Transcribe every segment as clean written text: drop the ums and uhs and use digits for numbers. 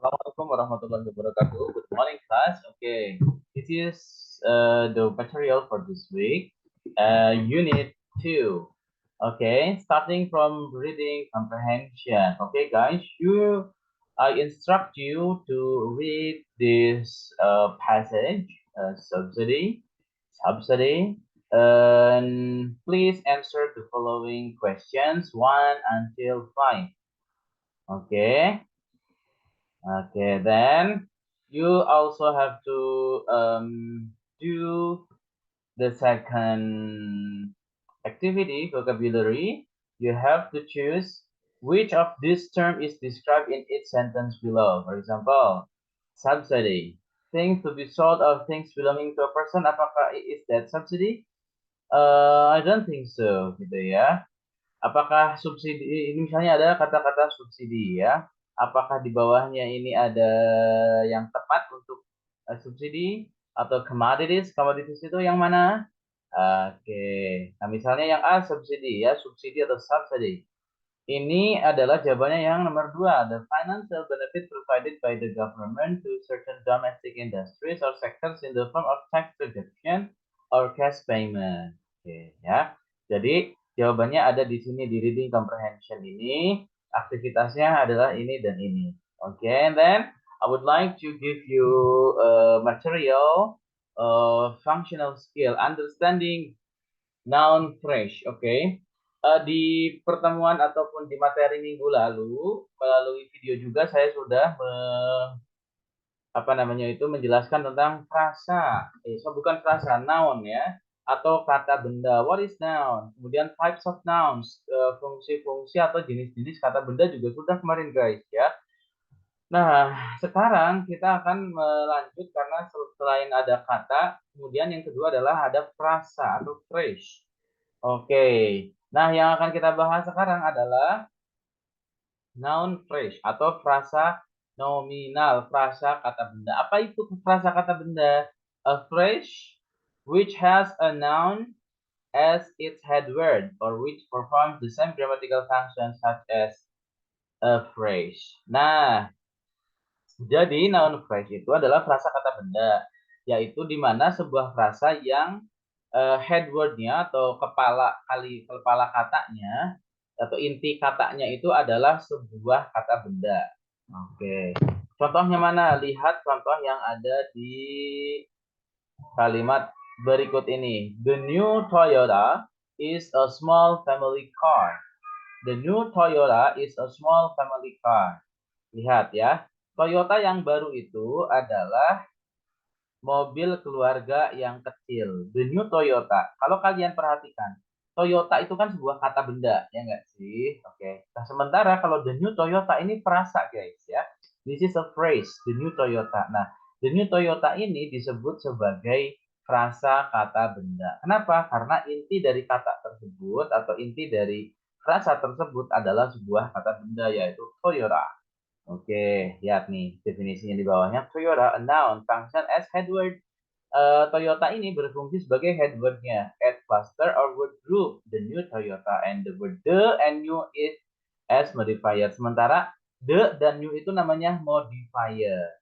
Assalamualaikum warahmatullahi wabarakatuh. Good morning, class. Okay, this is the material for this week. Unit 2. Okay, starting from reading comprehension. Okay, guys, I instruct you to read this passage, subsidy, and please answer the following questions 1 until 5. Okay. Okay, then you also have to do the second activity, vocabulary. You have to choose which of these terms is described in each sentence below. For example, subsidy. Things to be sold or things belonging to a person. Apakah is that subsidy? I don't think so, gitu ya. Apakah subsidi ini misalnya ada kata-kata subsidi ya? Apakah di bawahnya ini ada yang tepat untuk subsidi atau commodities? Commodities itu yang mana? Oke. Nah, misalnya yang A subsidi ya, subsidi atau subsidy. Ini adalah jawabannya yang nomor 2, the financial benefit provided by the government to certain domestic industries or sectors in the form of tax reduction or cash payment. Oke, ya. Jadi jawabannya ada di sini di reading comprehension ini. Aktivitasnya adalah ini dan ini. Oke, and then I would like to give you material functional skill understanding noun phrase. Oke. Di pertemuan ataupun di materi minggu lalu melalui video juga saya sudah menjelaskan tentang frasa. Bukan frasa, noun ya, atau kata benda. What is noun? Kemudian types of nouns, fungsi-fungsi atau jenis-jenis kata benda juga sudah kemarin guys ya. Nah, sekarang kita akan melanjut karena selain ada kata, kemudian yang kedua adalah ada frasa atau phrase. Oke. Nah, yang akan kita bahas sekarang adalah noun phrase atau frasa nominal, frasa kata benda. Apa itu frasa kata benda? A phrase which has a noun as its head word or which performs the same grammatical function such as a phrase. Nah, jadi noun phrase itu adalah frasa kata benda, yaitu di mana sebuah frasa yang head word-nya atau kepala katanya atau inti katanya itu adalah sebuah kata benda. Oke. Contohnya mana? Lihat contoh yang ada di kalimat berikut ini. The new Toyota is a small family car. The new Toyota is a small family car. Lihat ya. Toyota yang baru itu adalah mobil keluarga yang kecil. The new Toyota. Kalau kalian perhatikan, Toyota itu kan sebuah kata benda, ya nggak sih? Oke. Nah, sementara kalau the new Toyota ini frasa, guys, ya. This is a phrase, the new Toyota. Nah, the new Toyota ini disebut sebagai frasa kata benda. Kenapa? Karena inti dari kata tersebut atau inti dari frasa tersebut adalah sebuah kata benda, yaitu Toyota. Oke, lihat nih definisinya di bawahnya. Toyota, a noun, function as head word. Toyota ini berfungsi sebagai head word-nya. Add cluster or word group. The new Toyota and the word the and new is as modifier. Sementara the dan new itu namanya modifier.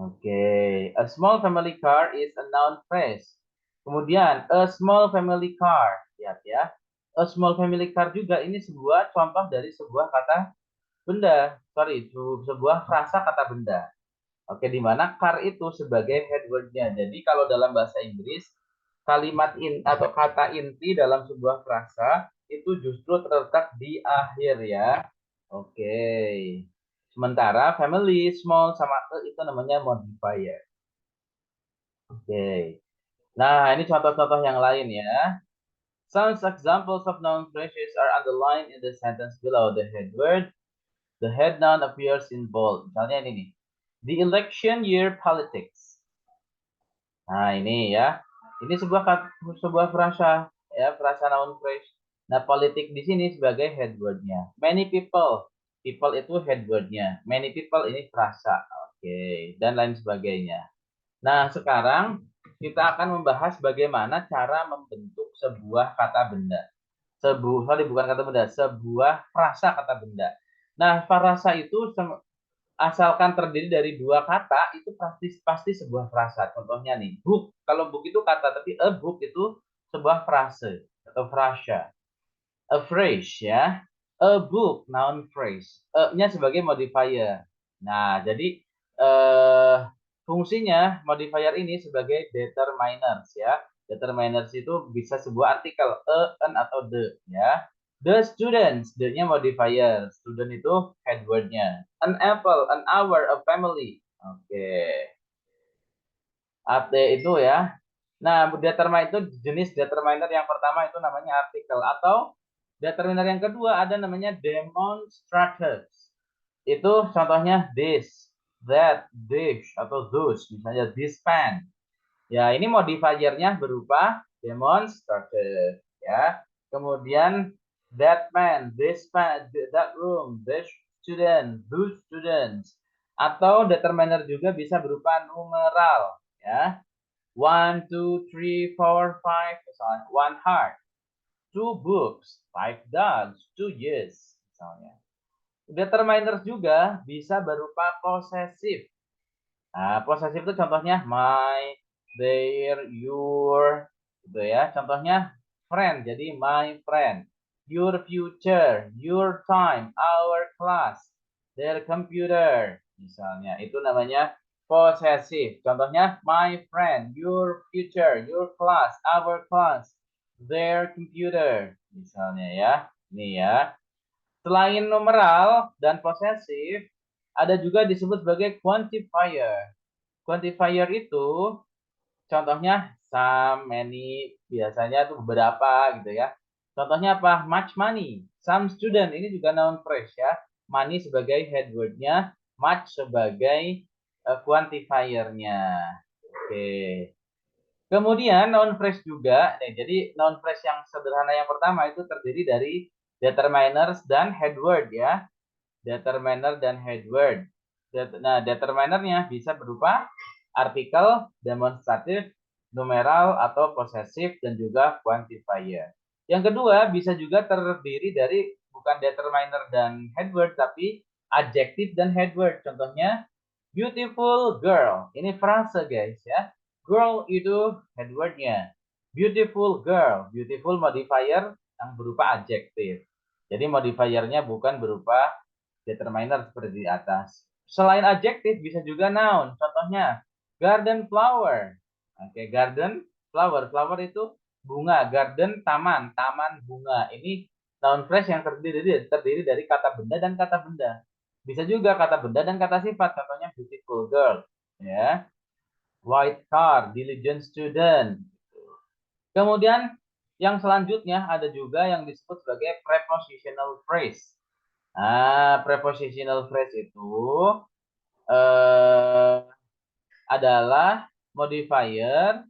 Oke, a small family car is a noun phrase. Kemudian, a small family car. Lihat ya. A small family car juga ini sebuah contoh dari sebuah kata benda, sebuah frasa kata benda. Oke, di mana car itu sebagai head word-nya. Jadi kalau dalam bahasa Inggris, kalimat atau kata inti dalam sebuah frasa itu justru terletak di akhir ya. Oke. Sementara family, small, sama itu namanya modifier. Oke. Nah, ini contoh-contoh yang lain ya. Some examples of noun phrases are underlined in the sentence below. The head word, the head noun appears in bold. Misalnya ini nih. The election year politics. Nah, ini ya. Ini sebuah frasa ya, frasa noun phrase. Nah, politik di sini sebagai head word-nya. Many people. People itu head word-nya. Many people ini frasa. Oke, dan lain sebagainya. Nah, sekarang kita akan membahas bagaimana cara membentuk sebuah kata benda. Bukan kata benda, sebuah frasa kata benda. Nah, frasa itu asalkan terdiri dari dua kata itu pasti sebuah frasa. Contohnya nih, book. Kalau book itu kata, tapi a book itu sebuah frase atau frasa. A phrase ya. A book noun phrase. E-nya sebagai modifier. Nah, jadi fungsinya modifier ini sebagai determiners ya. Determiners itu bisa sebuah artikel an atau the ya. The students, the-nya modifier. Student itu head word-nya. An apple, an hour, a family. Oke. AT itu ya. Nah, determiner itu jenis determiner yang pertama itu namanya artikel atau determiner yang kedua ada namanya demonstratives. Itu contohnya this, that, this atau those, misalnya this pen. Ya, ini modifiernya berupa demonstrative ya. Kemudian that pen, this pen, that room, this student, those students. Atau determiner juga bisa berupa numeral ya. 1, 2, 3, 4, 5, misalnya. One heart, two books, five dogs, 2 years, misalnya. Determiners juga bisa berupa possessive. Nah, possessive itu contohnya my, their, your, gitu ya. Contohnya friend, jadi my friend. Your future, your time, our class, their computer, misalnya. Itu namanya possessive. Contohnya my friend, your future, your class, our class, their computer, misalnya ya. Ini ya. Selain numeral dan possessive, ada juga disebut sebagai quantifier. Quantifier itu contohnya some, many, biasanya tuh beberapa gitu ya. Contohnya apa? Much money. Some student, ini juga noun phrase ya. Money sebagai head word-nya, much sebagai quantifier-nya. Oke. Kemudian noun phrase juga, nih, jadi noun phrase yang sederhana yang pertama itu terdiri dari determiners dan head word ya. Determiner dan head word. Nah, determinernya bisa berupa artikel, demonstratif, numeral, atau possessive, dan juga quantifier. Yang kedua, bisa juga terdiri dari bukan determiner dan head word, tapi adjective dan head word. Contohnya, beautiful girl. Ini frase, guys, ya. Girl itu head word-nya. Beautiful girl. Beautiful modifier yang berupa adjective. Jadi modifiernya bukan berupa determiner seperti di atas. Selain adjektif bisa juga noun. Contohnya garden flower. Oke, garden flower. Flower itu bunga. Garden taman, taman bunga. Ini noun phrase yang terdiri dari kata benda dan kata benda. Bisa juga kata benda dan kata sifat. Contohnya beautiful girl, ya. White car, diligent student. Kemudian yang selanjutnya ada juga yang disebut sebagai prepositional phrase. Nah, prepositional phrase itu adalah modifier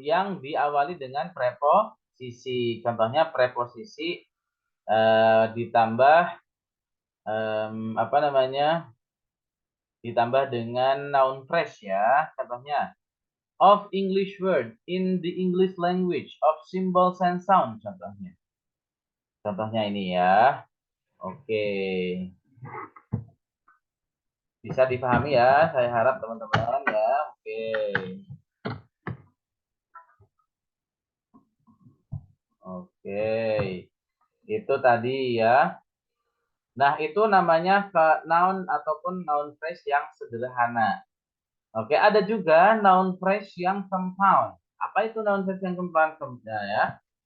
yang diawali dengan preposisi. Contohnya preposisi ditambah apa namanya? Ditambah dengan noun phrase ya. Contohnya of English word in the English language of symbols and sound contohnya. Contohnya ini ya. Oke. Bisa dipahami ya, saya harap teman-teman ya. Oke. Oke. Itu tadi ya. Nah, itu namanya noun ataupun noun phrase yang sederhana. Oke, ada juga noun phrase yang compound. Apa itu noun phrase yang compound? Nah, ya.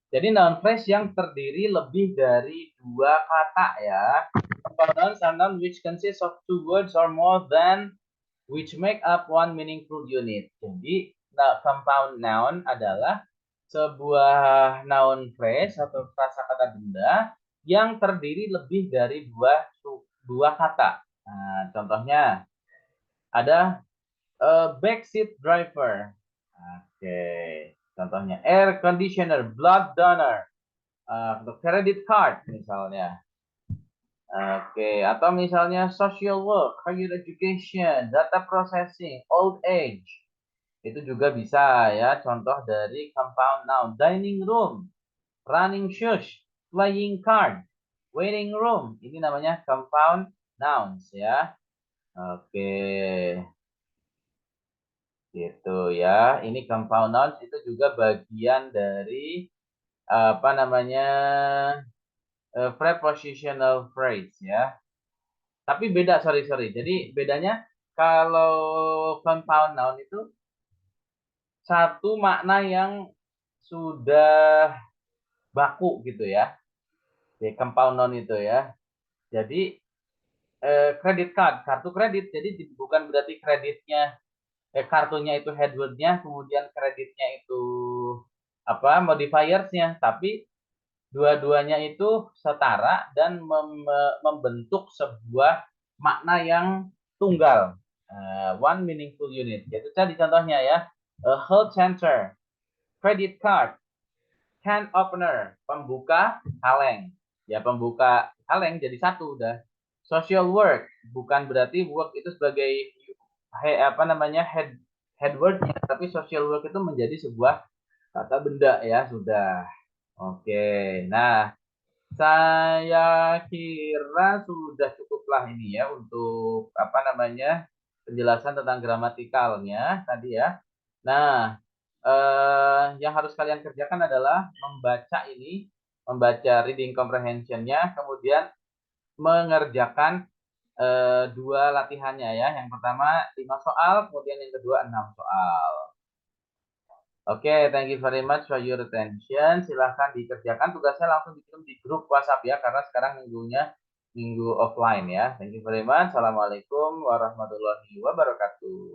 Jadi noun phrase yang terdiri lebih dari dua kata ya. Compound nouns are nouns which consist of two words or more than which make up one meaningful unit. Jadi, compound noun adalah sebuah noun phrase atau kata benda yang terdiri lebih dari dua kata. Nah, contohnya ada backseat driver. Oke, contohnya air conditioner, blood donor, credit card misalnya. Oke, atau misalnya social work, higher education, data processing, old age. Itu juga bisa ya, contoh dari compound noun. Dining room, running shoes, playing card, waiting room. Ini namanya compound nouns ya. Oke, gitu ya. Ini compound nouns itu juga bagian dari apa namanya prepositional phrase ya. Tapi beda, sorry. Jadi bedanya kalau compound noun itu satu makna yang sudah baku gitu ya. Di compound noun itu ya. Jadi credit card, kartu kredit. Jadi bukan berarti kreditnya kartunya itu headwordnya, kemudian kreditnya itu apa modifiersnya, tapi dua-duanya itu setara dan membentuk sebuah makna yang tunggal. One meaningful unit. Itu tadi contohnya ya. Health center, credit card, can opener, pembuka kaleng. Ya pembuka kaleng jadi satu udah. Social work, bukan berarti work itu sebagai apa namanya head wordnya, tapi social work itu menjadi sebuah kata benda ya sudah. Oke, nah saya kira sudah cukuplah ini ya untuk apa namanya penjelasan tentang gramatikalnya tadi ya. Nah, yang harus kalian kerjakan adalah membaca ini, membaca reading comprehension-nya, kemudian mengerjakan dua latihannya ya. Yang pertama 5 soal, kemudian yang kedua 6 soal. Oke, thank you very much for your attention. Silahkan dikerjakan tugasnya langsung dikirim di grup WhatsApp ya, karena sekarang minggu offline ya. Thank you very much. Assalamualaikum warahmatullahi wabarakatuh.